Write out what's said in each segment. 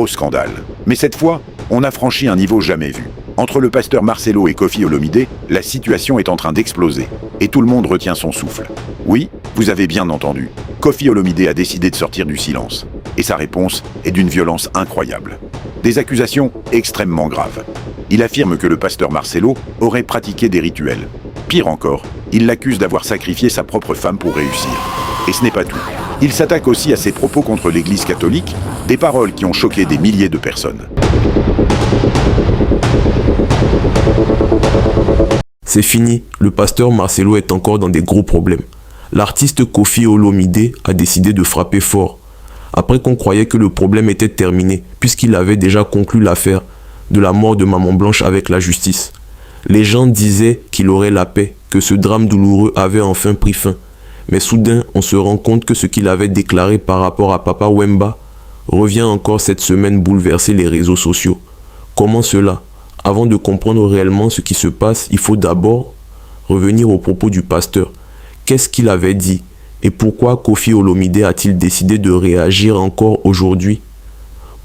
gros scandale. Mais cette fois, on a franchi un niveau jamais vu. Entre le pasteur Marcelo et Koffi Olomidé, la situation est en train d'exploser. Et tout le monde retient son souffle. Oui, vous avez bien entendu. Koffi Olomidé a décidé de sortir du silence. Et sa réponse est d'une violence incroyable. Des accusations extrêmement graves. Il affirme que le pasteur Marcelo aurait pratiqué des rituels. Pire encore, il l'accuse d'avoir sacrifié sa propre femme pour réussir. Et ce n'est pas tout. Il s'attaque aussi à ses propos contre l'Église catholique, des paroles qui ont choqué des milliers de personnes. C'est fini, le pasteur Marcelo est encore dans des gros problèmes. L'artiste Koffi Olomidé a décidé de frapper fort. Après qu'on croyait que le problème était terminé, puisqu'il avait déjà conclu l'affaire de la mort de Maman Blanche avec la justice. Les gens disaient qu'il aurait la paix, que ce drame douloureux avait enfin pris fin. Mais soudain, on se rend compte que ce qu'il avait déclaré par rapport à Papa Wemba revient encore cette semaine bouleverser les réseaux sociaux. Comment cela? Avant de comprendre réellement ce qui se passe, il faut d'abord revenir aux propos du pasteur. Qu'est-ce qu'il avait dit? Et pourquoi Koffi Olomidé a-t-il décidé de réagir encore aujourd'hui?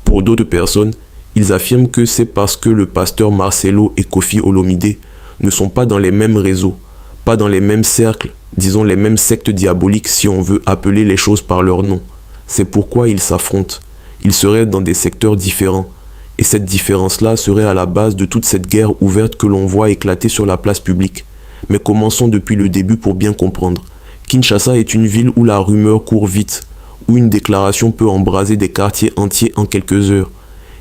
Pour d'autres personnes, ils affirment que c'est parce que le pasteur Marcelo et Koffi Olomidé ne sont pas dans les mêmes réseaux, pas dans les mêmes cercles, disons les mêmes sectes diaboliques si on veut appeler les choses par leur nom. C'est pourquoi ils s'affrontent. Ils seraient dans des secteurs différents. Et cette différence-là serait à la base de toute cette guerre ouverte que l'on voit éclater sur la place publique. Mais commençons depuis le début pour bien comprendre. Kinshasa est une ville où la rumeur court vite, où une déclaration peut embraser des quartiers entiers en quelques heures.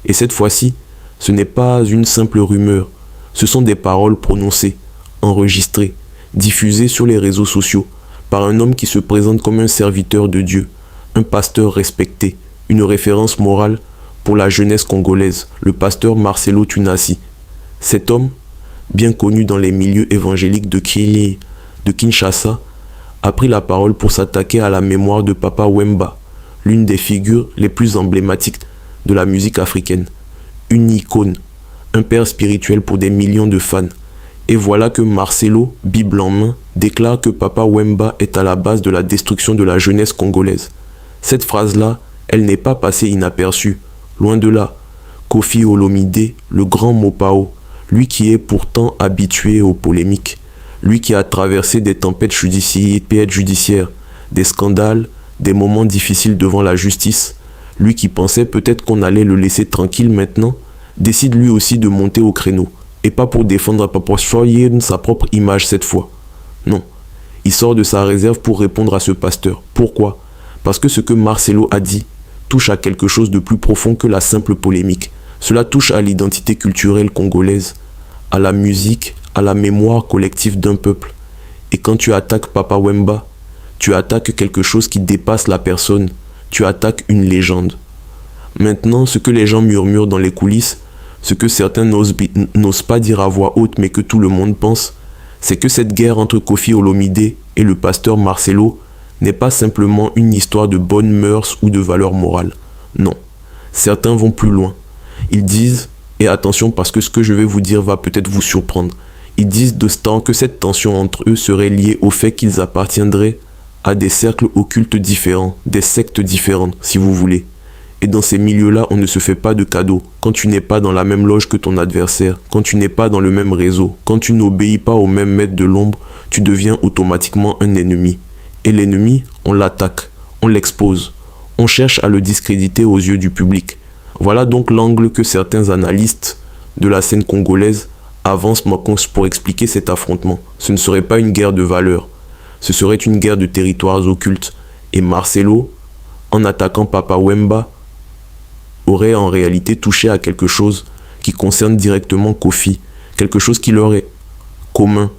Et cette fois-ci, ce n'est pas une simple rumeur. Ce sont des paroles prononcées, enregistrées, diffusées sur les réseaux sociaux, par un homme qui se présente comme un serviteur de Dieu, un pasteur respecté, une référence morale pour la jeunesse congolaise, le pasteur Marcelo Tunasi. Cet homme, bien connu dans les milieux évangéliques de Kinshasa, a pris la parole pour s'attaquer à la mémoire de Papa Wemba, l'une des figures les plus emblématiques de la musique africaine. Une icône, un père spirituel pour des millions de fans. Et voilà que Marcelo, Bible en main, déclare que Papa Wemba est à la base de la destruction de la jeunesse congolaise. Cette phrase-là, elle n'est pas passée inaperçue. Loin de là, Koffi Olomidé, le grand Mopao, lui qui est pourtant habitué aux polémiques, lui qui a traversé des tempêtes judiciaires, des scandales, des moments difficiles devant la justice, lui qui pensait peut-être qu'on allait le laisser tranquille maintenant, décide lui aussi de monter au créneau, et pas pour défendre sa propre image cette fois. Non, il sort de sa réserve pour répondre à ce pasteur. Pourquoi? Parce que ce que Marcelo a dit touche à quelque chose de plus profond que la simple polémique. Cela touche à l'identité culturelle congolaise, à la musique, à la mémoire collective d'un peuple. Et quand tu attaques Papa Wemba, tu attaques quelque chose qui dépasse la personne, tu attaques une légende. Maintenant, ce que les gens murmurent dans les coulisses, ce que certains n'osent pas dire à voix haute mais que tout le monde pense, c'est que cette guerre entre Koffi Olomidé et le pasteur Marcelo n'est pas simplement une histoire de bonnes mœurs ou de valeurs morales. Non, certains vont plus loin. Ils disent, et attention parce que ce que je vais vous dire va peut-être vous surprendre, ils disent de ce temps que cette tension entre eux serait liée au fait qu'ils appartiendraient à des cercles occultes différents, des sectes différentes, si vous voulez. Et dans ces milieux-là, on ne se fait pas de cadeaux. Quand tu n'es pas dans la même loge que ton adversaire, quand tu n'es pas dans le même réseau, quand tu n'obéis pas au même maître de l'ombre, tu deviens automatiquement un ennemi. Et l'ennemi, on l'attaque, on l'expose, on cherche à le discréditer aux yeux du public. Voilà donc l'angle que certains analystes de la scène congolaise avancent pour expliquer cet affrontement. Ce ne serait pas une guerre de valeurs, ce serait une guerre de territoires occultes. Et Marcelo, en attaquant Papa Wemba, aurait en réalité touché à quelque chose qui concerne directement Koffi, quelque chose qui leur est commun,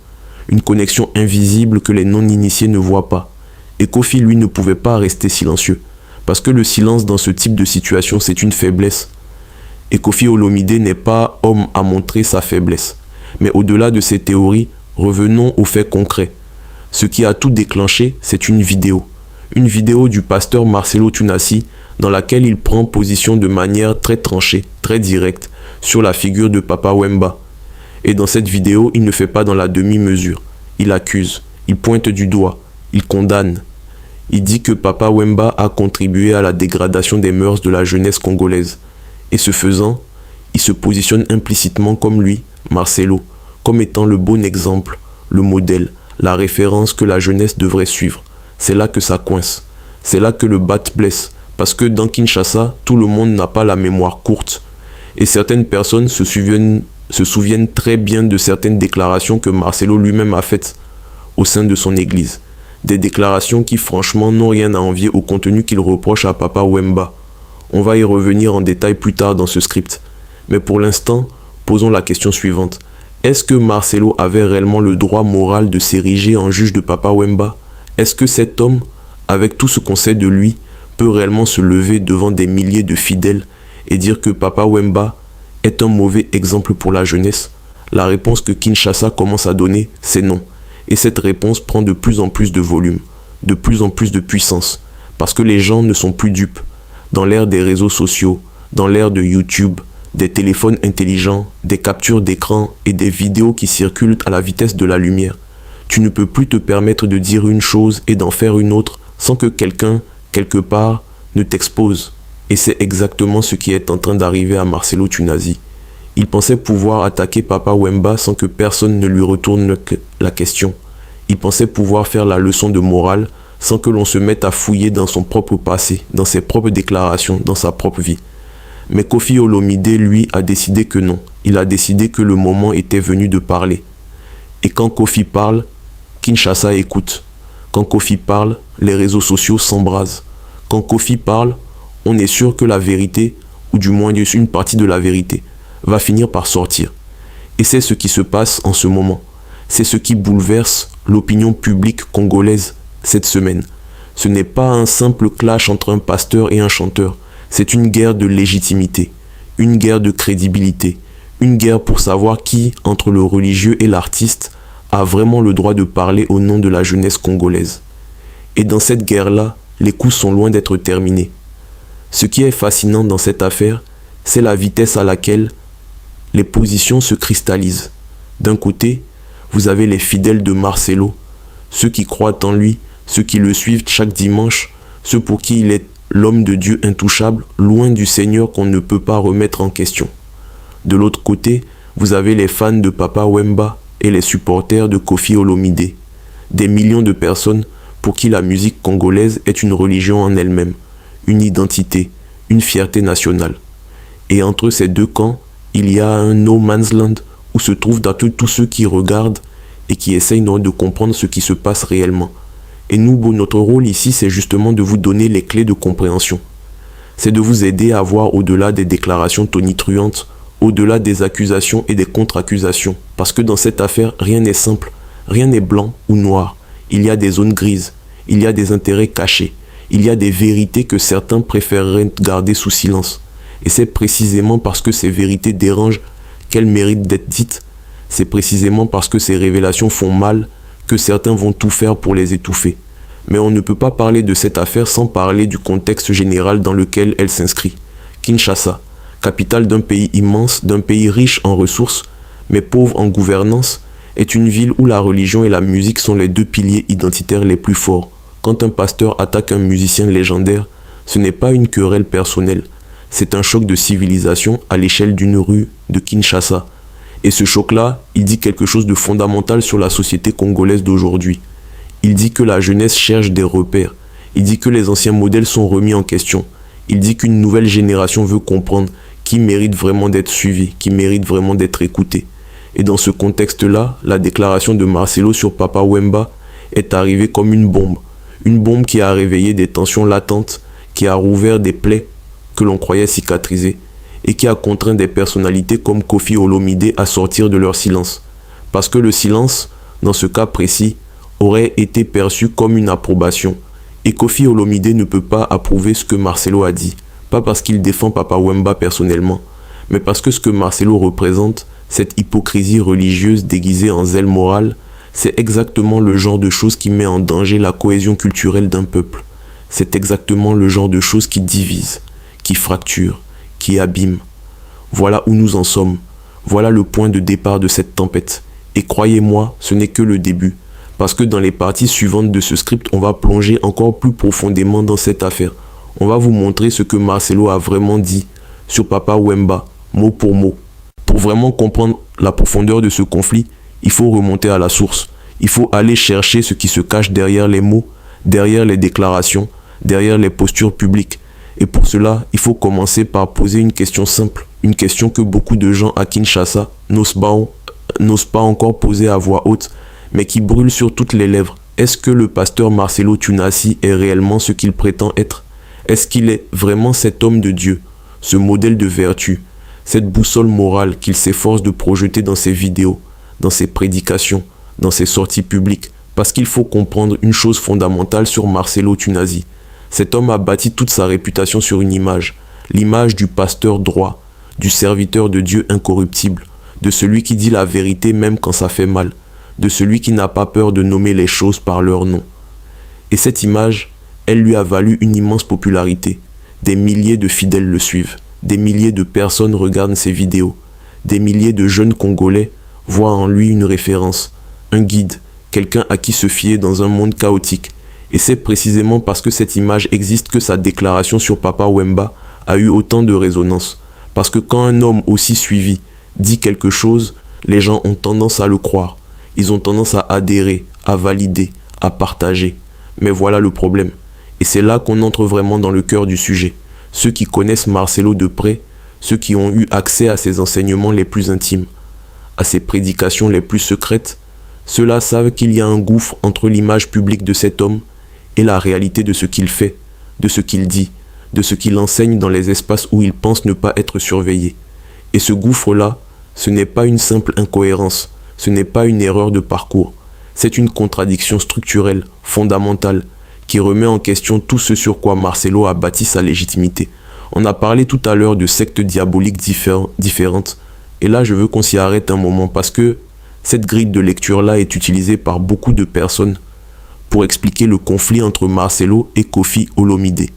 une connexion invisible que les non-initiés ne voient pas. Et Koffi, lui, ne pouvait pas rester silencieux, parce que le silence dans ce type de situation, c'est une faiblesse. Et Koffi Olomidé n'est pas homme à montrer sa faiblesse. Mais au-delà de ces théories, revenons aux faits concrets. Ce qui a tout déclenché, c'est une vidéo. Une vidéo du pasteur Marcelo Tunasi, dans laquelle il prend position de manière très tranchée, très directe, sur la figure de Papa Wemba. Et dans cette vidéo, il ne fait pas dans la demi-mesure. Il accuse, il pointe du doigt, il condamne. Il dit que Papa Wemba a contribué à la dégradation des mœurs de la jeunesse congolaise. Et ce faisant, il se positionne implicitement comme lui, Marcelo, comme étant le bon exemple, le modèle, la référence que la jeunesse devrait suivre. C'est là que ça coince. C'est là que le bat blesse. Parce que dans Kinshasa, tout le monde n'a pas la mémoire courte. Et certaines personnes se souviennent très bien de certaines déclarations que Marcelo lui-même a faites au sein de son église. Des déclarations qui franchement n'ont rien à envier au contenu qu'il reproche à Papa Wemba. On va y revenir en détail plus tard dans ce script. Mais pour l'instant, posons la question suivante. Est-ce que Marcelo avait réellement le droit moral de s'ériger en juge de Papa Wemba? Est-ce que cet homme, avec tout ce qu'on sait de lui, peut réellement se lever devant des milliers de fidèles et dire que Papa Wemba est un mauvais exemple pour la jeunesse? La réponse que Kinshasa commence à donner, c'est non. Et cette réponse prend de plus en plus de volume, de plus en plus de puissance, parce que les gens ne sont plus dupes. Dans l'ère des réseaux sociaux, dans l'ère de YouTube, des téléphones intelligents, des captures d'écran et des vidéos qui circulent à la vitesse de la lumière, tu ne peux plus te permettre de dire une chose et d'en faire une autre sans que quelqu'un, quelque part, ne t'expose. Et c'est exactement ce qui est en train d'arriver à Marcelo Tunazi. Il pensait pouvoir attaquer Papa Wemba sans que personne ne lui retourne la question. Il pensait pouvoir faire la leçon de morale sans que l'on se mette à fouiller dans son propre passé, dans ses propres déclarations, dans sa propre vie. Mais Koffi Olomide, lui, a décidé que non. Il a décidé que le moment était venu de parler. Et quand Koffi parle, Kinshasa écoute. Quand Koffi parle, les réseaux sociaux s'embrasent. Quand Koffi parle, on est sûr que la vérité, ou du moins une partie de la vérité, va finir par sortir. Et c'est ce qui se passe en ce moment. C'est ce qui bouleverse l'opinion publique congolaise cette semaine. Ce n'est pas un simple clash entre un pasteur et un chanteur. C'est une guerre de légitimité, une guerre de crédibilité, une guerre pour savoir qui, entre le religieux et l'artiste, a vraiment le droit de parler au nom de la jeunesse congolaise. Et dans cette guerre-là, les coups sont loin d'être terminés. Ce qui est fascinant dans cette affaire, c'est la vitesse à laquelle les positions se cristallisent. D'un côté, vous avez les fidèles de Marcelo, ceux qui croient en lui, ceux qui le suivent chaque dimanche, ceux pour qui il est l'homme de Dieu intouchable, loin du Seigneur qu'on ne peut pas remettre en question. De l'autre côté, vous avez les fans de Papa Wemba et les supporters de Koffi Olomide, des millions de personnes pour qui la musique congolaise est une religion en elle-même, une identité, une fierté nationale. Et entre ces deux camps, il y a un no man's land où se trouvent tous ceux qui regardent et qui essayent de comprendre ce qui se passe réellement. Et nous, notre rôle ici, c'est justement de vous donner les clés de compréhension. C'est de vous aider à voir au-delà des déclarations tonitruantes, au-delà des accusations et des contre-accusations. Parce que dans cette affaire, rien n'est simple, rien n'est blanc ou noir. Il y a des zones grises, il y a des intérêts cachés, il y a des vérités que certains préféreraient garder sous silence. Et c'est précisément parce que ces vérités dérangent qu'elles méritent d'être dites. C'est précisément parce que ces révélations font mal que certains vont tout faire pour les étouffer. Mais on ne peut pas parler de cette affaire sans parler du contexte général dans lequel elle s'inscrit. Kinshasa, capitale d'un pays immense, d'un pays riche en ressources, mais pauvre en gouvernance, est une ville où la religion et la musique sont les deux piliers identitaires les plus forts. Quand un pasteur attaque un musicien légendaire, ce n'est pas une querelle personnelle, c'est un choc de civilisation à l'échelle d'une rue de Kinshasa. Et ce choc-là, il dit quelque chose de fondamental sur la société congolaise d'aujourd'hui. Il dit que la jeunesse cherche des repères. Il dit que les anciens modèles sont remis en question. Il dit qu'une nouvelle génération veut comprendre qui mérite vraiment d'être suivi, qui mérite vraiment d'être écouté. Et dans ce contexte-là, la déclaration de Marcelo sur Papa Wemba est arrivée comme une bombe qui a réveillé des tensions latentes, qui a rouvert des plaies que l'on croyait cicatrisées, et qui a contraint des personnalités comme Koffi Olomide à sortir de leur silence. Parce que le silence, dans ce cas précis, aurait été perçu comme une approbation. Et Koffi Olomide ne peut pas approuver ce que Marcelo a dit. Pas parce qu'il défend Papa Wemba personnellement, mais parce que ce que Marcelo représente, cette hypocrisie religieuse déguisée en zèle moral, c'est exactement le genre de choses qui met en danger la cohésion culturelle d'un peuple. C'est exactement le genre de choses qui divise, qui fracture, qui abîme. Voilà où nous en sommes. Voilà le point de départ de cette tempête. Et croyez-moi, ce n'est que le début. Parce que dans les parties suivantes de ce script, on va plonger encore plus profondément dans cette affaire. On va vous montrer ce que Marcelo a vraiment dit, sur Papa Wemba, mot pour mot. Pour vraiment comprendre la profondeur de ce conflit, il faut remonter à la source. Il faut aller chercher ce qui se cache derrière les mots, derrière les déclarations, derrière les postures publiques. Et pour cela, il faut commencer par poser une question simple, une question que beaucoup de gens à Kinshasa n'osent pas encore poser à voix haute, mais qui brûle sur toutes les lèvres. Est-ce que le pasteur Marcelo Tunasi est réellement ce qu'il prétend être? Est-ce qu'il est vraiment cet homme de Dieu, ce modèle de vertu, cette boussole morale qu'il s'efforce de projeter dans ses vidéos, dans ses prédications, dans ses sorties publiques? Parce qu'il faut comprendre une chose fondamentale sur Marcelo Tunasi. Cet homme a bâti toute sa réputation sur une image, l'image du pasteur droit, du serviteur de Dieu incorruptible, de celui qui dit la vérité même quand ça fait mal, de celui qui n'a pas peur de nommer les choses par leur nom. Et cette image, elle lui a valu une immense popularité. Des milliers de fidèles le suivent, des milliers de personnes regardent ses vidéos, des milliers de jeunes Congolais voient en lui une référence, un guide, quelqu'un à qui se fier dans un monde chaotique. Et c'est précisément parce que cette image existe que sa déclaration sur Papa Wemba a eu autant de résonance. Parce que quand un homme aussi suivi dit quelque chose, les gens ont tendance à le croire. Ils ont tendance à adhérer, à valider, à partager. Mais voilà le problème. Et c'est là qu'on entre vraiment dans le cœur du sujet. Ceux qui connaissent Marcelo de près, ceux qui ont eu accès à ses enseignements les plus intimes, à ses prédications les plus secrètes, ceux-là savent qu'il y a un gouffre entre l'image publique de cet homme et la réalité de ce qu'il fait, de ce qu'il dit, de ce qu'il enseigne dans les espaces où il pense ne pas être surveillé. Et ce gouffre-là, ce n'est pas une simple incohérence, ce n'est pas une erreur de parcours, c'est une contradiction structurelle, fondamentale, qui remet en question tout ce sur quoi Marcelo a bâti sa légitimité. On a parlé tout à l'heure de sectes diaboliques différentes, et là je veux qu'on s'y arrête un moment parce que cette grille de lecture-là est utilisée par beaucoup de personnes pour expliquer le conflit entre Marcelo et Koffi Olomide.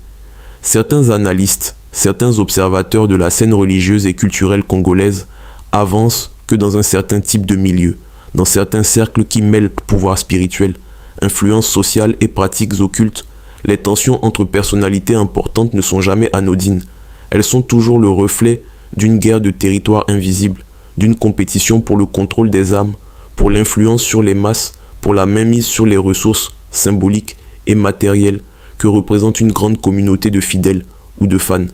Certains analystes, certains observateurs de la scène religieuse et culturelle congolaise avancent que dans un certain type de milieu, dans certains cercles qui mêlent pouvoir spirituel, influences sociales et pratiques occultes, les tensions entre personnalités importantes ne sont jamais anodines. Elles sont toujours le reflet d'une guerre de territoire invisible, d'une compétition pour le contrôle des âmes, pour l'influence sur les masses, pour la mainmise sur les ressources symboliques et matérielles que représente une grande communauté de fidèles ou de fans.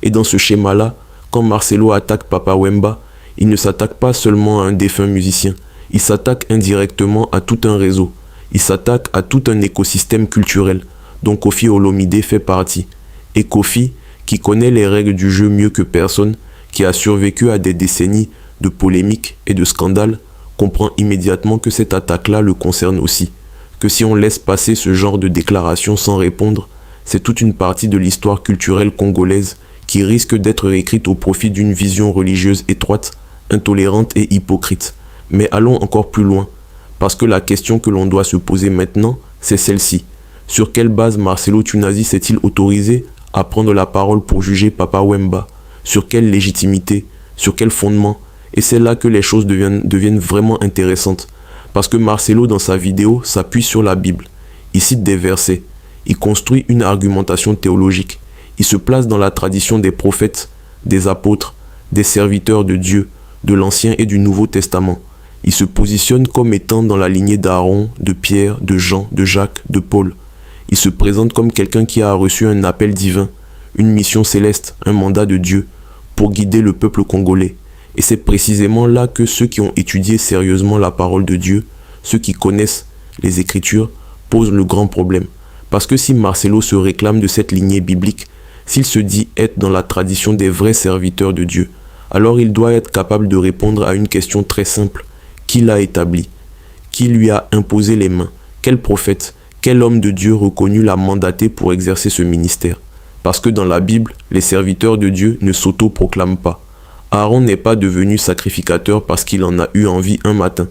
Et dans ce schéma-là, quand Marcelo attaque Papa Wemba, il ne s'attaque pas seulement à un défunt musicien, il s'attaque indirectement à tout un réseau, il s'attaque à tout un écosystème culturel dont Koffi Olomide fait partie. Et Koffi, qui connaît les règles du jeu mieux que personne, qui a survécu à des décennies de polémiques et de scandales, comprend immédiatement que cette attaque-là le concerne aussi, que si on laisse passer ce genre de déclaration sans répondre, c'est toute une partie de l'histoire culturelle congolaise qui risque d'être écrite au profit d'une vision religieuse étroite, intolérante et hypocrite. Mais allons encore plus loin, parce que la question que l'on doit se poser maintenant, c'est celle-ci. Sur quelle base Marcelo Tunasi s'est-il autorisé à prendre la parole pour juger Papa Wemba? Sur quelle légitimité? Sur quel fondement? Et c'est là que les choses deviennent vraiment intéressantes. Parce que Marcelo, dans sa vidéo, s'appuie sur la Bible. Il cite des versets. Il construit une argumentation théologique. Il se place dans la tradition des prophètes, des apôtres, des serviteurs de Dieu, de l'Ancien et du Nouveau Testament. Il se positionne comme étant dans la lignée d'Aaron, de Pierre, de Jean, de Jacques, de Paul. Il se présente comme quelqu'un qui a reçu un appel divin, une mission céleste, un mandat de Dieu, pour guider le peuple congolais. Et c'est précisément là que ceux qui ont étudié sérieusement la parole de Dieu, ceux qui connaissent les Écritures, posent le grand problème. Parce que si Marcelo se réclame de cette lignée biblique, s'il se dit être dans la tradition des vrais serviteurs de Dieu, alors il doit être capable de répondre à une question très simple. Qui l'a établi? Qui lui a imposé les mains? Quel prophète? Quel homme de Dieu reconnu l'a mandaté pour exercer ce ministère? Parce que dans la Bible, les serviteurs de Dieu ne s'auto-proclament pas. Aaron n'est pas devenu sacrificateur parce qu'il en a eu envie un matin.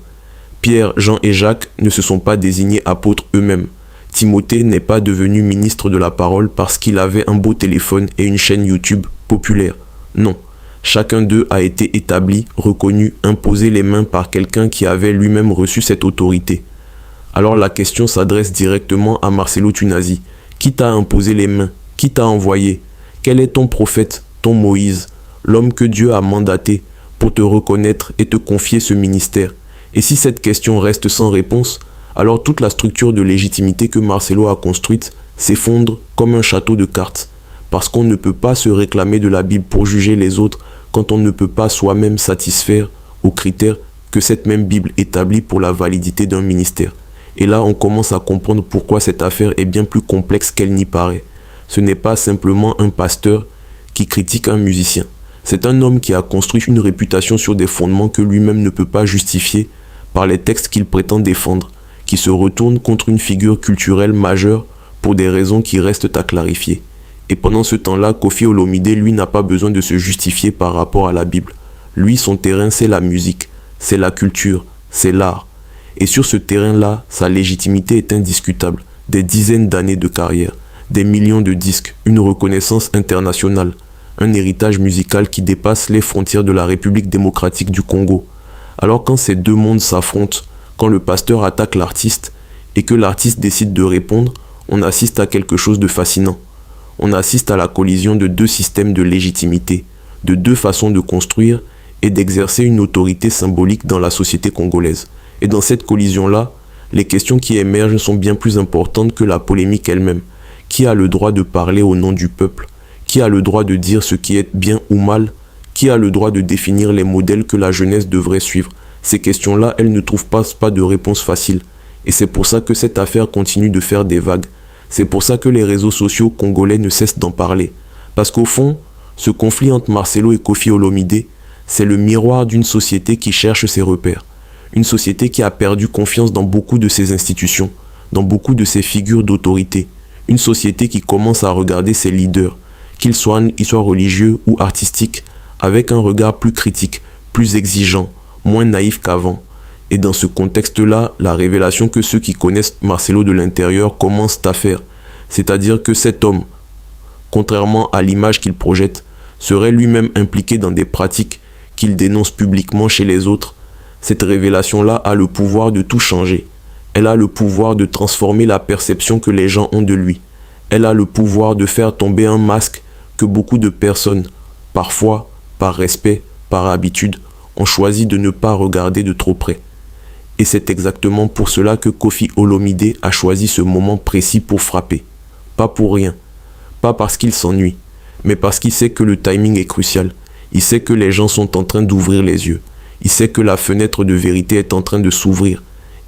Pierre, Jean et Jacques ne se sont pas désignés apôtres eux-mêmes. Timothée n'est pas devenu ministre de la parole parce qu'il avait un beau téléphone et une chaîne YouTube populaire. Non, chacun d'eux a été établi, reconnu, imposé les mains par quelqu'un qui avait lui-même reçu cette autorité. Alors la question s'adresse directement à Marcelo Tunasi. Qui t'a imposé les mains? Qui t'a envoyé? Quel est ton prophète, ton Moïse? l'homme que Dieu a mandaté pour te reconnaître et te confier ce ministère? Et si cette question reste sans réponse, alors toute la structure de légitimité que Marcelo a construite s'effondre comme un château de cartes, parce qu'on ne peut pas se réclamer de la Bible pour juger les autres quand on ne peut pas soi-même satisfaire aux critères que cette même Bible établit pour la validité d'un ministère. Et là, on commence à comprendre pourquoi cette affaire est bien plus complexe qu'elle n'y paraît. Ce n'est pas simplement un pasteur qui critique un musicien. C'est un homme qui a construit une réputation sur des fondements que lui-même ne peut pas justifier par les textes qu'il prétend défendre, qui se retourne contre une figure culturelle majeure pour des raisons qui restent à clarifier. Et pendant ce temps-là, Koffi Olomide, lui, n'a pas besoin de se justifier par rapport à la Bible. Lui, son terrain, c'est la musique, c'est la culture, c'est l'art. Et sur ce terrain-là, sa légitimité est indiscutable. Des dizaines d'années de carrière, des millions de disques, une reconnaissance internationale, un héritage musical qui dépasse les frontières de la République démocratique du Congo. Alors quand ces deux mondes s'affrontent, quand le pasteur attaque l'artiste et que l'artiste décide de répondre, on assiste à quelque chose de fascinant. On assiste à la collision de deux systèmes de légitimité, de deux façons de construire et d'exercer une autorité symbolique dans la société congolaise. Et dans cette collision-là, les questions qui émergent sont bien plus importantes que la polémique elle-même. Qui a le droit de parler au nom du peuple? Qui a le droit de dire ce qui est bien ou mal? Qui a le droit de définir les modèles que la jeunesse devrait suivre? Ces questions-là, elles ne trouvent pas de réponse facile. Et c'est pour ça que cette affaire continue de faire des vagues. C'est pour ça que les réseaux sociaux congolais ne cessent d'en parler. Parce qu'au fond, ce conflit entre Marcelo et Koffi Olomide, c'est le miroir d'une société qui cherche ses repères. Une société qui a perdu confiance dans beaucoup de ses institutions, dans beaucoup de ses figures d'autorité. Une société qui commence à regarder ses leaders, qu'ils soient religieux ou artistiques, avec un regard plus critique, plus exigeant, moins naïf qu'avant. Et dans ce contexte-là, la révélation que ceux qui connaissent Marcelo de l'intérieur commencent à faire, c'est-à-dire que cet homme, contrairement à l'image qu'il projette, serait lui-même impliqué dans des pratiques qu'il dénonce publiquement chez les autres. Cette révélation-là a le pouvoir de tout changer. Elle a le pouvoir de transformer la perception que les gens ont de lui. Elle a le pouvoir de faire tomber un masque que beaucoup de personnes, parfois par respect, par habitude, ont choisi de ne pas regarder de trop près. Et c'est exactement pour cela que Koffi Olomide a choisi ce moment précis pour frapper. Pas pour rien. Pas parce qu'il s'ennuie, mais parce qu'il sait que le timing est crucial. Il sait que les gens sont en train d'ouvrir les yeux. Il sait que la fenêtre de vérité est en train de s'ouvrir.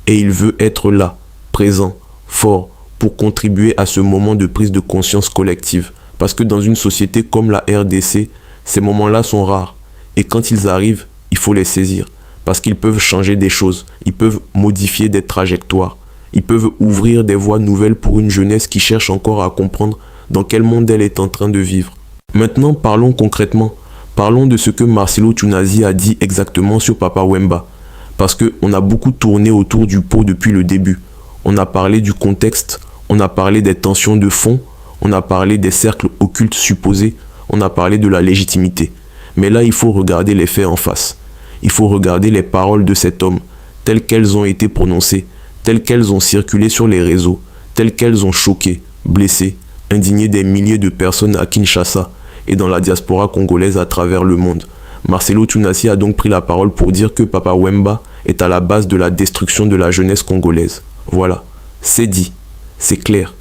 Et il veut être là, présent, fort, pour contribuer à ce moment de prise de conscience collective. Parce que dans une société comme la RDC, ces moments-là sont rares. Et quand ils arrivent, il faut les saisir. Parce qu'ils peuvent changer des choses. Ils peuvent modifier des trajectoires. Ils peuvent ouvrir des voies nouvelles pour une jeunesse qui cherche encore à comprendre dans quel monde elle est en train de vivre. Maintenant, parlons concrètement. Parlons de ce que Marcelo Tunazi a dit exactement sur Papa Wemba. Parce qu'on a beaucoup tourné autour du pot depuis le début. On a parlé du contexte, on a parlé des tensions de fond, on a parlé des cercles occultes supposés, on a parlé de la légitimité. Mais là, il faut regarder les faits en face. Il faut regarder les paroles de cet homme, telles qu'elles ont été prononcées, telles qu'elles ont circulé sur les réseaux, telles qu'elles ont choqué, blessé, indigné des milliers de personnes à Kinshasa et dans la diaspora congolaise à travers le monde. Marcelo Tunazi a donc pris la parole pour dire que Papa Wemba est à la base de la destruction de la jeunesse congolaise. Voilà, c'est dit, c'est clair,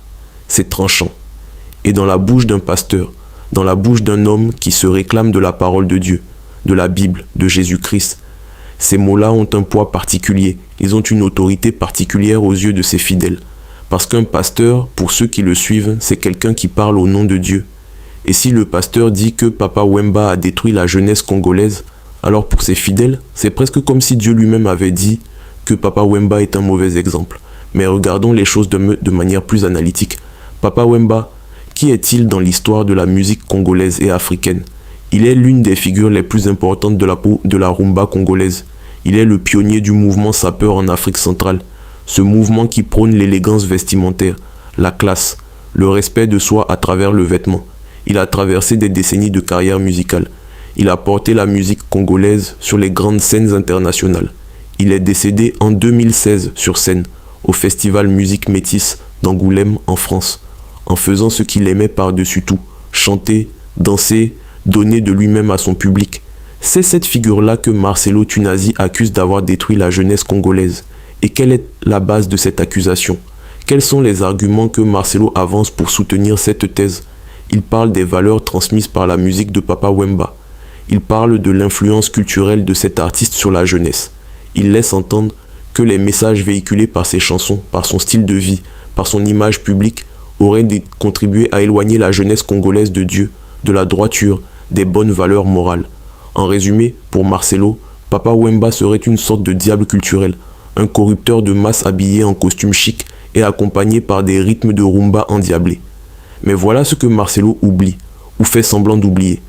c'est tranchant. Et dans la bouche d'un pasteur, dans la bouche d'un homme qui se réclame de la parole de Dieu, de la Bible, de Jésus-Christ, ces mots-là ont un poids particulier, ils ont une autorité particulière aux yeux de ses fidèles. Parce qu'un pasteur, pour ceux qui le suivent, c'est quelqu'un qui parle au nom de Dieu. Et si le pasteur dit que Papa Wemba a détruit la jeunesse congolaise, alors pour ses fidèles, c'est presque comme si Dieu lui-même avait dit que Papa Wemba est un mauvais exemple. Mais regardons les choses de manière plus analytique. Papa Wemba, qui est-il dans l'histoire de la musique congolaise et africaine? Il est l'une des figures les plus importantes de la rumba congolaise. Il est le pionnier du mouvement sapeur en Afrique centrale. Ce mouvement qui prône l'élégance vestimentaire, la classe, le respect de soi à travers le vêtement. Il a traversé des décennies de carrière musicale. Il a porté la musique congolaise sur les grandes scènes internationales. Il est décédé en 2016 sur scène, au Festival Musique Métisse d'Angoulême en France, en faisant ce qu'il aimait par-dessus tout, chanter, danser, donner de lui-même à son public. C'est cette figure-là que Marcelo Tunasi accuse d'avoir détruit la jeunesse congolaise. Et quelle est la base de cette accusation? Quels sont les arguments que Marcelo avance pour soutenir cette thèse? Il parle des valeurs transmises par la musique de Papa Wemba. Il parle de l'influence culturelle de cet artiste sur la jeunesse. Il laisse entendre que les messages véhiculés par ses chansons, par son style de vie, par son image publique, auraient contribué à éloigner la jeunesse congolaise de Dieu, de la droiture, des bonnes valeurs morales. En résumé, pour Marcelo, Papa Wemba serait une sorte de diable culturel, un corrupteur de masse habillé en costume chic et accompagné par des rythmes de rumba endiablés. Mais voilà ce que Marcelo oublie, ou fait semblant d'oublier.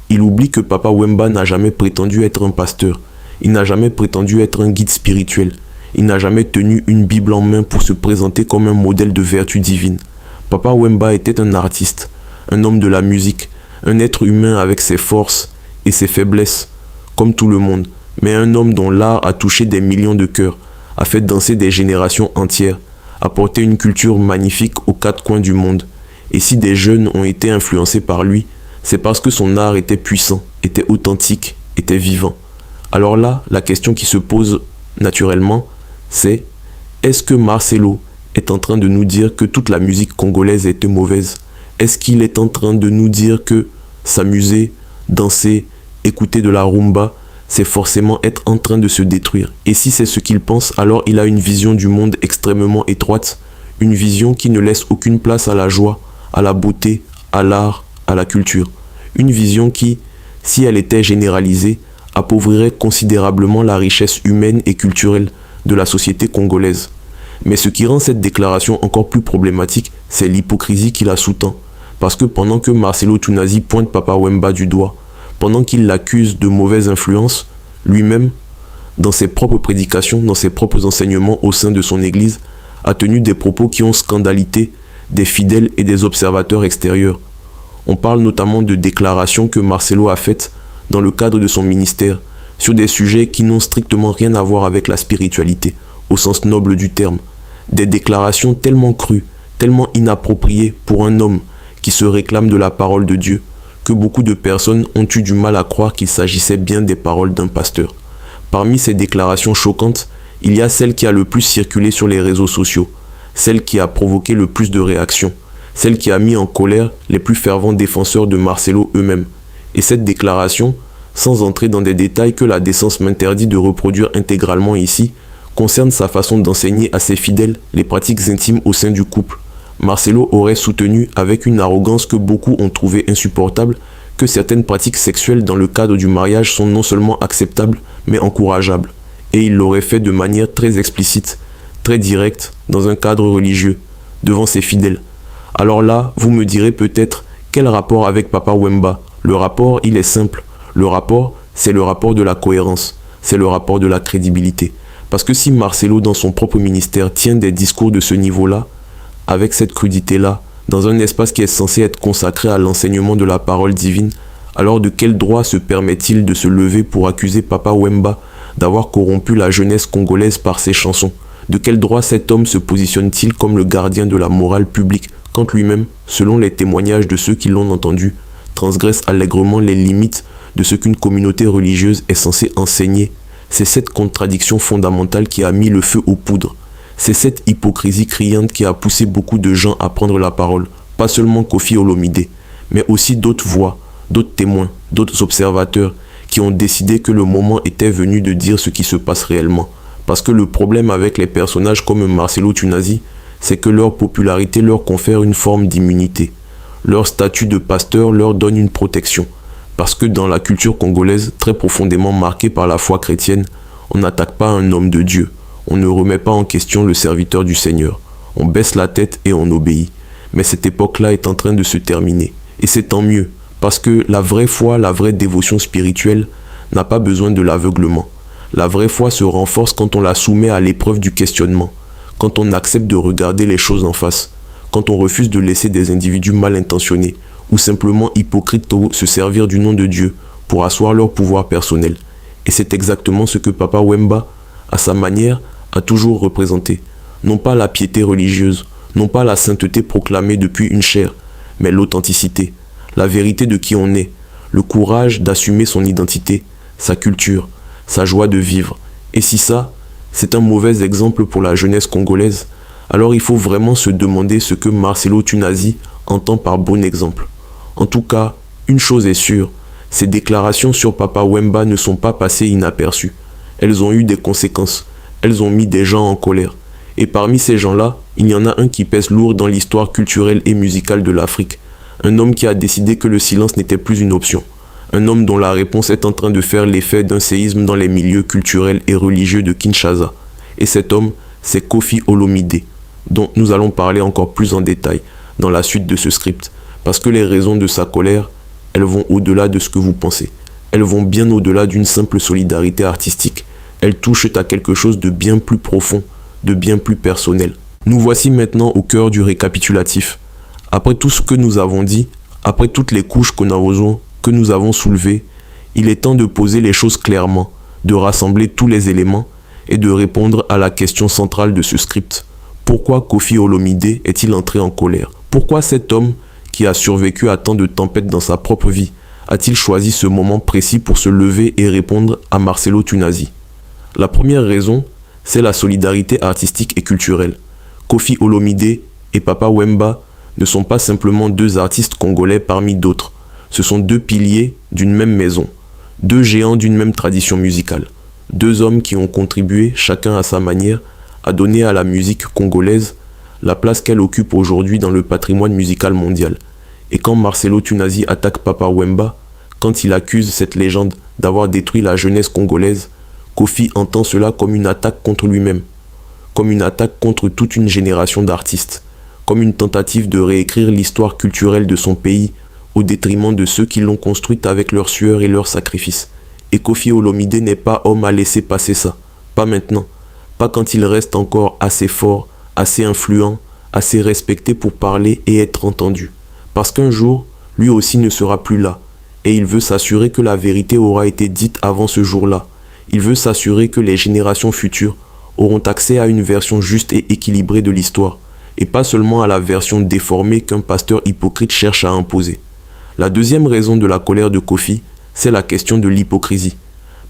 Il oublie que Papa Wemba n'a jamais prétendu être un pasteur, il n'a jamais prétendu être un guide spirituel, il n'a jamais tenu une Bible en main pour se présenter comme un modèle de vertu divine. Papa Wemba était un artiste, un homme de la musique, un être humain avec ses forces et ses faiblesses, comme tout le monde, mais un homme dont l'art a touché des millions de cœurs, a fait danser des générations entières, a porté une culture magnifique aux quatre coins du monde. Et si des jeunes ont été influencés par lui, c'est parce que son art était puissant, était authentique, était vivant. Alors là, la question qui se pose naturellement, c'est est-ce que Marcelo est en train de nous dire que toute la musique congolaise était mauvaise? Est-ce qu'il est en train de nous dire que s'amuser, danser, écouter de la rumba, c'est forcément être en train de se détruire? Et si c'est ce qu'il pense, alors il a une vision du monde extrêmement étroite, une vision qui ne laisse aucune place à la joie, à la beauté, à l'art, à la culture. Une vision qui, si elle était généralisée, appauvrirait considérablement la richesse humaine et culturelle de la société congolaise. Mais ce qui rend cette déclaration encore plus problématique, c'est l'hypocrisie qui la sous-tend. Parce que pendant que Marcelo Tunasi pointe Papa Wemba du doigt, pendant qu'il l'accuse de mauvaise influence, lui-même, dans ses propres prédications, dans ses propres enseignements au sein de son église, a tenu des propos qui ont scandalité des fidèles et des observateurs extérieurs. On parle notamment de déclarations que Marcelo a faites dans le cadre de son ministère sur des sujets qui n'ont strictement rien à voir avec la spiritualité, au sens noble du terme. Des déclarations tellement crues, tellement inappropriées pour un homme qui se réclame de la parole de Dieu, que beaucoup de personnes ont eu du mal à croire qu'il s'agissait bien des paroles d'un pasteur. Parmi ces déclarations choquantes, il y a celle qui a le plus circulé sur les réseaux sociaux, celle qui a provoqué le plus de réactions, celle qui a mis en colère les plus fervents défenseurs de Marcelo eux-mêmes. Et cette déclaration, sans entrer dans des détails que la décence m'interdit de reproduire intégralement ici, concerne sa façon d'enseigner à ses fidèles les pratiques intimes au sein du couple. Marcelo aurait soutenu avec une arrogance que beaucoup ont trouvée insupportable que certaines pratiques sexuelles dans le cadre du mariage sont non seulement acceptables, mais encourageables. Et il l'aurait fait de manière très explicite, très directe, dans un cadre religieux, devant ses fidèles. Alors là, vous me direz peut-être, quel rapport avec Papa Wemba? Le rapport, il est simple. Le rapport, c'est le rapport de la cohérence, c'est le rapport de la crédibilité. Parce que si Marcelo, dans son propre ministère, tient des discours de ce niveau-là, avec cette crudité-là, dans un espace qui est censé être consacré à l'enseignement de la parole divine, alors de quel droit se permet-il de se lever pour accuser Papa Wemba d'avoir corrompu la jeunesse congolaise par ses chansons? De quel droit cet homme se positionne-t-il comme le gardien de la morale publique quand lui-même, selon les témoignages de ceux qui l'ont entendu, transgresse allègrement les limites de ce qu'une communauté religieuse est censée enseigner? C'est cette contradiction fondamentale qui a mis le feu aux poudres. C'est cette hypocrisie criante qui a poussé beaucoup de gens à prendre la parole, pas seulement Koffi Olomidé, mais aussi d'autres voix, d'autres témoins, d'autres observateurs qui ont décidé que le moment était venu de dire ce qui se passe réellement. Parce que le problème avec les personnages comme Marcelo Tunasi, c'est que leur popularité leur confère une forme d'immunité. Leur statut de pasteur leur donne une protection. Parce que dans la culture congolaise, très profondément marquée par la foi chrétienne, on n'attaque pas un homme de Dieu. On ne remet pas en question le serviteur du Seigneur. On baisse la tête et on obéit. Mais cette époque-là est en train de se terminer. Et c'est tant mieux, parce que la vraie foi, la vraie dévotion spirituelle n'a pas besoin de l'aveuglement. La vraie foi se renforce quand on la soumet à l'épreuve du questionnement, quand on accepte de regarder les choses en face, quand on refuse de laisser des individus mal intentionnés ou simplement hypocrites se servir du nom de Dieu pour asseoir leur pouvoir personnel. Et c'est exactement ce que Papa Wemba, à sa manière, a toujours représenté. Non pas la piété religieuse, non pas la sainteté proclamée depuis une chaire, mais l'authenticité, la vérité de qui on est, le courage d'assumer son identité, sa culture, sa joie de vivre. Et si ça, c'est un mauvais exemple pour la jeunesse congolaise, alors il faut vraiment se demander ce que Marcelo Tunazi entend par bon exemple. En tout cas, une chose est sûre, ces déclarations sur Papa Wemba ne sont pas passées inaperçues. Elles ont eu des conséquences, elles ont mis des gens en colère. Et parmi ces gens-là, il y en a un qui pèse lourd dans l'histoire culturelle et musicale de l'Afrique. Un homme qui a décidé que le silence n'était plus une option. Un homme dont la réponse est en train de faire l'effet d'un séisme dans les milieux culturels et religieux de Kinshasa. Et cet homme, c'est Koffi Olomide, dont nous allons parler encore plus en détail dans la suite de ce script. Parce que les raisons de sa colère, elles vont au-delà de ce que vous pensez. Elles vont bien au-delà d'une simple solidarité artistique. Elles touchent à quelque chose de bien plus profond, de bien plus personnel. Nous voici maintenant au cœur du récapitulatif. Après tout ce que nous avons dit, après toutes les couches que nous avons soulevées, il est temps de poser les choses clairement, de rassembler tous les éléments et de répondre à la question centrale de ce script. Pourquoi Koffi Olomide est-il entré en colère? Pourquoi cet homme, qui a survécu à tant de tempêtes dans sa propre vie, a-t-il choisi ce moment précis pour se lever et répondre à Marcelo Tunazi? La première raison, c'est la solidarité artistique et culturelle. Koffi Olomide et Papa Wemba ne sont pas simplement deux artistes congolais parmi d'autres. Ce sont deux piliers d'une même maison, deux géants d'une même tradition musicale, deux hommes qui ont contribué, chacun à sa manière, à donner à la musique congolaise la place qu'elle occupe aujourd'hui dans le patrimoine musical mondial. Et quand Marcelo Tunazi attaque Papa Wemba, quand il accuse cette légende d'avoir détruit la jeunesse congolaise, Koffi entend cela comme une attaque contre lui-même, comme une attaque contre toute une génération d'artistes, comme une tentative de réécrire l'histoire culturelle de son pays au détriment de ceux qui l'ont construite avec leur sueur et leur sacrifice. Et Koffi Olomide n'est pas homme à laisser passer ça, pas maintenant, pas quand il reste encore assez fort, assez influent, assez respecté pour parler et être entendu. Parce qu'un jour, lui aussi ne sera plus là, et il veut s'assurer que la vérité aura été dite avant ce jour-là. Il veut s'assurer que les générations futures auront accès à une version juste et équilibrée de l'histoire, et pas seulement à la version déformée qu'un pasteur hypocrite cherche à imposer. La deuxième raison de la colère de Koffi, c'est la question de l'hypocrisie.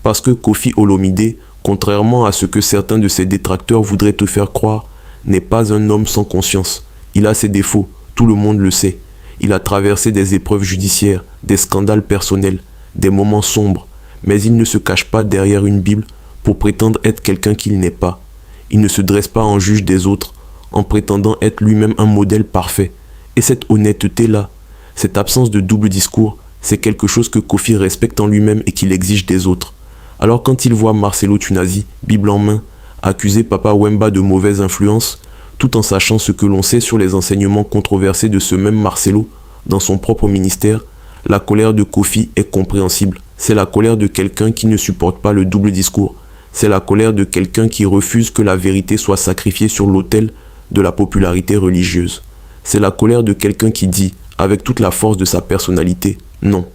Parce que Koffi Olomide, contrairement à ce que certains de ses détracteurs voudraient te faire croire, n'est pas un homme sans conscience. Il a ses défauts, tout le monde le sait. Il a traversé des épreuves judiciaires, des scandales personnels, des moments sombres, mais il ne se cache pas derrière une Bible pour prétendre être quelqu'un qu'il n'est pas. Il ne se dresse pas en juge des autres, en prétendant être lui-même un modèle parfait. Et cette honnêteté-là, cette absence de double discours, c'est quelque chose que Koffi respecte en lui-même et qu'il exige des autres. Alors quand il voit Marcelo Tunazi, Bible en main, accuser Papa Wemba de mauvaise influence, tout en sachant ce que l'on sait sur les enseignements controversés de ce même Marcelo dans son propre ministère, la colère de Koffi est compréhensible. C'est la colère de quelqu'un qui ne supporte pas le double discours. C'est la colère de quelqu'un qui refuse que la vérité soit sacrifiée sur l'autel de la popularité religieuse. C'est la colère de quelqu'un qui dit, avec toute la force de sa personnalité, non,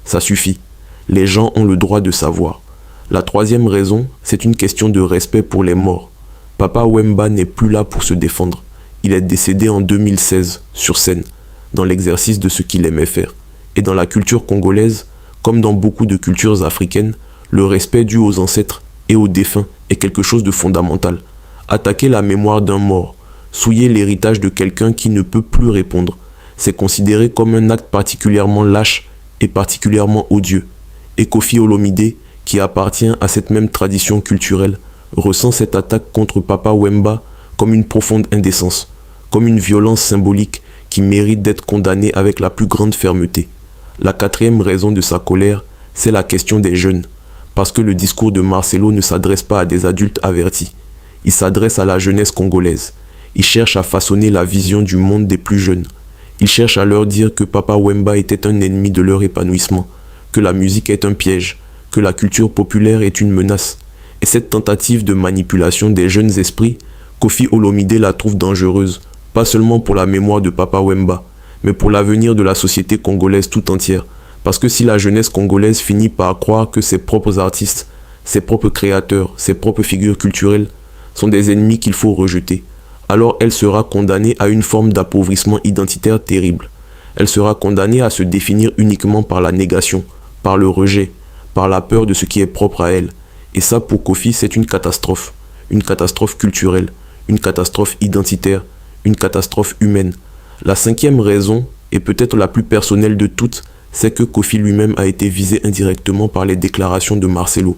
ça suffit. Les gens ont le droit de savoir. La troisième raison, c'est une question de respect pour les morts. Papa Wemba n'est plus là pour se défendre. Il est décédé en 2016, sur scène, dans l'exercice de ce qu'il aimait faire. Et dans la culture congolaise, comme dans beaucoup de cultures africaines, le respect dû aux ancêtres et aux défunts est quelque chose de fondamental. Attaquer la mémoire d'un mort, souiller l'héritage de quelqu'un qui ne peut plus répondre, c'est considéré comme un acte particulièrement lâche et particulièrement odieux. Et Koffi Olomide, qui appartient à cette même tradition culturelle, ressent cette attaque contre Papa Wemba comme une profonde indécence, comme une violence symbolique qui mérite d'être condamnée avec la plus grande fermeté. La quatrième raison de sa colère, c'est la question des jeunes, parce que le discours de Marcelo ne s'adresse pas à des adultes avertis. Il s'adresse à la jeunesse congolaise. Il cherche à façonner la vision du monde des plus jeunes. Il cherche à leur dire que Papa Wemba était un ennemi de leur épanouissement, que la musique est un piège, que la culture populaire est une menace. Et cette tentative de manipulation des jeunes esprits, Koffi Olomide la trouve dangereuse, pas seulement pour la mémoire de Papa Wemba, mais pour l'avenir de la société congolaise tout entière. Parce que si la jeunesse congolaise finit par croire que ses propres artistes, ses propres créateurs, ses propres figures culturelles sont des ennemis qu'il faut rejeter, alors elle sera condamnée à une forme d'appauvrissement identitaire terrible. Elle sera condamnée à se définir uniquement par la négation, par le rejet, par la peur de ce qui est propre à elle. Et ça, pour Kofi, c'est une catastrophe culturelle, une catastrophe identitaire, une catastrophe humaine. La cinquième raison, et peut-être la plus personnelle de toutes, c'est que Kofi lui-même a été visé indirectement par les déclarations de Marcelo.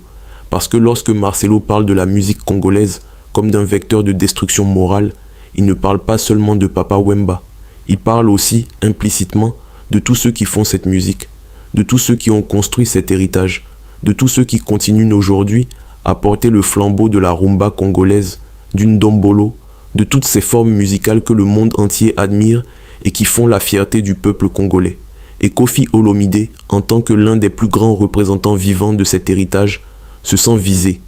Parce que lorsque Marcelo parle de la musique congolaise comme d'un vecteur de destruction morale, il ne parle pas seulement de Papa Wemba. Il parle aussi, implicitement, de tous ceux qui font cette musique, de tous ceux qui ont construit cet héritage, de tous ceux qui continuent aujourd'hui à porter le flambeau de la rumba congolaise, d'une dombolo, de toutes ces formes musicales que le monde entier admire et qui font la fierté du peuple congolais. Et Kofi Olomide, en tant que l'un des plus grands représentants vivants de cet héritage, se sent visé,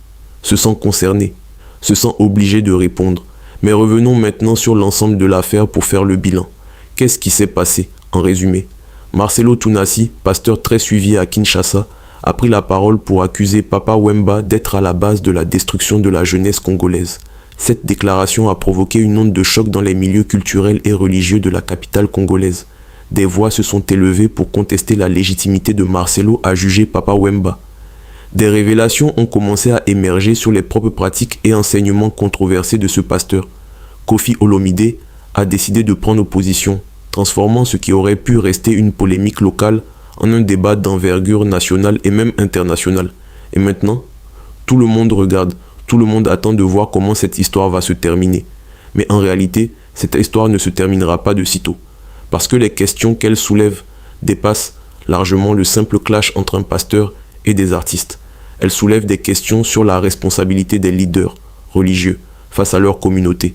se sent concerné, se sent obligé de répondre. Mais revenons maintenant sur l'ensemble de l'affaire pour faire le bilan. Qu'est-ce qui s'est passé, en résumé? Marcelo Tounassi, pasteur très suivi à Kinshasa, a pris la parole pour accuser Papa Wemba d'être à la base de la destruction de la jeunesse congolaise. Cette déclaration a provoqué une onde de choc dans les milieux culturels et religieux de la capitale congolaise. Des voix se sont élevées pour contester la légitimité de Marcelo à juger Papa Wemba. Des révélations ont commencé à émerger sur les propres pratiques et enseignements controversés de ce pasteur. Kofi Olomide a décidé de prendre position, transformant ce qui aurait pu rester une polémique locale en un débat d'envergure nationale et même internationale. Et maintenant, tout le monde regarde, tout le monde attend de voir comment cette histoire va se terminer. Mais en réalité, cette histoire ne se terminera pas de sitôt. Parce que les questions qu'elle soulève dépassent largement le simple clash entre un pasteur et des artistes. Elle soulève des questions sur la responsabilité des leaders religieux face à leur communauté.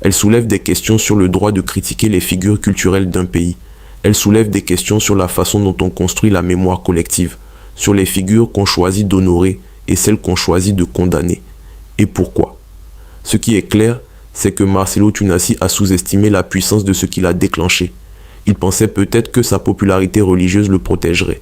Elle soulève des questions sur le droit de critiquer les figures culturelles d'un pays. Elle soulève des questions sur la façon dont on construit la mémoire collective, sur les figures qu'on choisit d'honorer et celles qu'on choisit de condamner. Et pourquoi? Ce qui est clair, c'est que Marcelo Tounassi a sous-estimé la puissance de ce qu'il a déclenché. Il pensait peut-être que sa popularité religieuse le protégerait.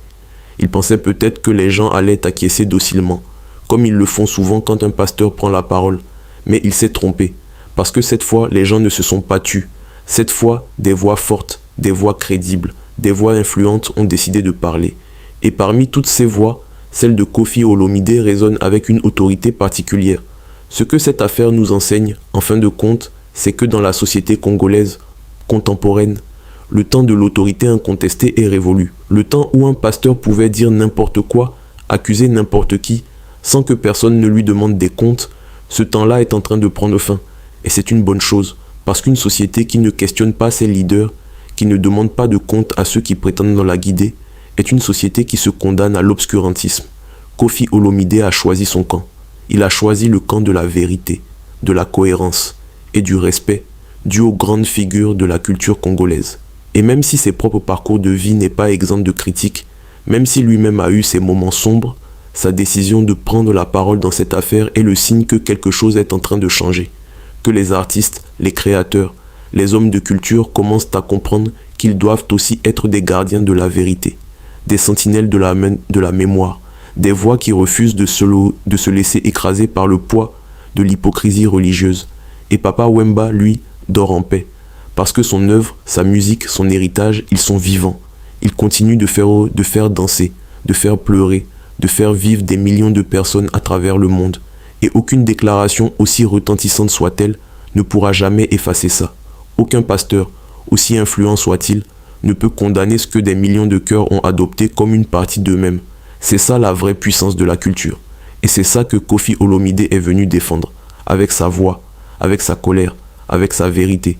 Il pensait peut-être que les gens allaient acquiescer docilement, comme ils le font souvent quand un pasteur prend la parole. Mais il s'est trompé, parce que cette fois, les gens ne se sont pas tus. Cette fois, des voix fortes, des voix crédibles, des voix influentes ont décidé de parler. Et parmi toutes ces voix, celle de Kofi Olomide résonne avec une autorité particulière. Ce que cette affaire nous enseigne, en fin de compte, c'est que dans la société congolaise contemporaine, le temps de l'autorité incontestée est révolu. Le temps où un pasteur pouvait dire n'importe quoi, accuser n'importe qui, sans que personne ne lui demande des comptes, ce temps-là est en train de prendre fin. Et c'est une bonne chose, parce qu'une société qui ne questionne pas ses leaders, qui ne demande pas de compte à ceux qui prétendent la guider, est une société qui se condamne à l'obscurantisme. Kofi Olomide a choisi son camp. Il a choisi le camp de la vérité, de la cohérence et du respect dû aux grandes figures de la culture congolaise. Et même si ses propres parcours de vie n'est pas exempt de critiques, même si lui-même a eu ses moments sombres, sa décision de prendre la parole dans cette affaire est le signe que quelque chose est en train de changer, que les artistes, les créateurs, les hommes de culture commencent à comprendre qu'ils doivent aussi être des gardiens de la vérité, des sentinelles de la mémoire, des voix qui refusent de se laisser écraser par le poids de l'hypocrisie religieuse. Et Papa Wemba, lui, dort en paix. Parce que son œuvre, sa musique, son héritage, ils sont vivants. Ils continuent de faire danser, de faire pleurer, de faire vivre des millions de personnes à travers le monde. Et aucune déclaration, aussi retentissante soit-elle, ne pourra jamais effacer ça. Aucun pasteur, aussi influent soit-il, ne peut condamner ce que des millions de cœurs ont adopté comme une partie d'eux-mêmes. C'est ça la vraie puissance de la culture. Et c'est ça que Kofi Olomide est venu défendre, avec sa voix, avec sa colère, avec sa vérité.